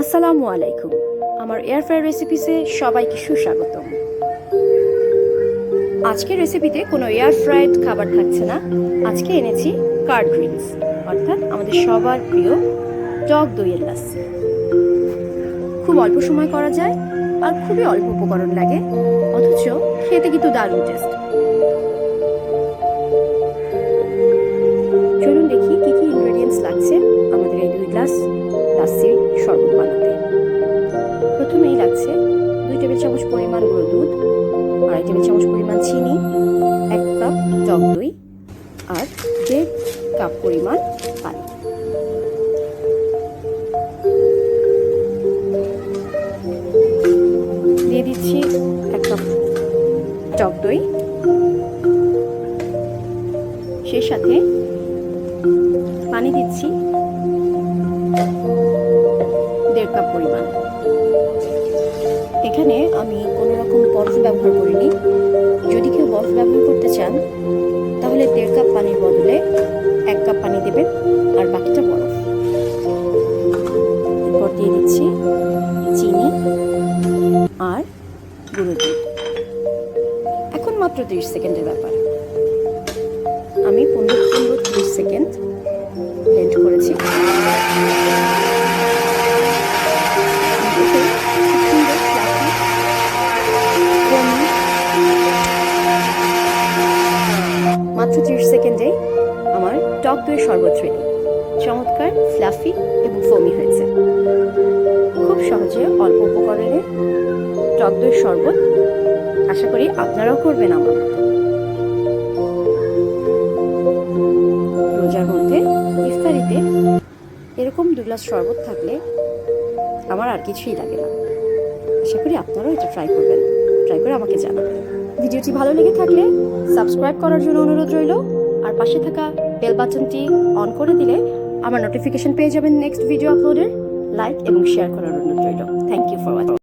আসসালামু আলাইকুম। আমার এয়ার ফ্রায়ার রেসিপিসে সবাইকে সুস্বাগতম। আজকের রেসিপিতে কোনো এয়ার ফ্রাইড খাবার থাকছে না। আজকে এনেছি কার্ড ড্রিঙ্কস, অর্থাৎ আমাদের সবার প্রিয় টক দইয়ের লাচ্ছি। খুব অল্প সময় করা যায় আর খুবই অল্প উপকরণ লাগে, অথচ খেতে কিন্তু দারুণ টেস্ট। চলুন দেখি কি কি ইনগ্রেডিয়েন্টস লাগছে আমাদের এই 2 গ্লাস লাচ্ছির শরবত বানাতে। প্রথমেই লাগছে 2 টেবিল চামচ পরিমাণ গুঁড়ো দুধ, 2.5 টেবিল চামচ পরিমাণ চিনি, 1 কাপ টক দই আর 1.5 কাপ পরিমাণ পানি। দিয়ে দিচ্ছি 1 কাপ টক দই, সেই সাথে পানি দিচ্ছি 1.5 কাপ পরিমাণ। এখানে আমি কোনো রকম বরফ ব্যবহার করিনি। যদি কেউ বরফ ব্যবহার করতে চান তাহলে 1.5 কাপ পানির বদলে 1 কাপ পানি দেবেন আর বাকিটা বরফ। এরপর দিয়ে দিচ্ছি চিনি আর গুঁড়ো দুধ। এখন মাত্র 30 সেকেন্ডের ব্যাপার। আমি 15-30 সেকেন্ড ব্লেন্ড করেছি। মাত্র 30 সেকেন্ডে আমার টক দইয়ের শরবত রেডি। চমৎকার, ফ্লাফি এবং ফোমি হয়েছে। খুব সহজে অল্প উপকরণে টক দইয়ের শরবত। আশা করি আপনারাও করবেন আমার মতো। রোজার মধ্যে ইফতারিতে এরকম 2 গ্লাস শরবত থাকলে আমার আর কিছুই লাগে না। আশা করি আপনারাও এটা ট্রাই করবেন। ট্রাই করে আমাকে জানাবেন। ভিডিওটি ভালো লেগে থাকলে সাবস্ক্রাইব করার জন্য অনুরোধ রইল, আর পাশে থাকা বেল বাটনটি অন করে দিলে আমার নোটিফিকেশন পেয়ে যাবেন নেক্সট ভিডিও আপলোডের। লাইক এবং শেয়ার করার অনুরোধ রইল। Thank you for watching.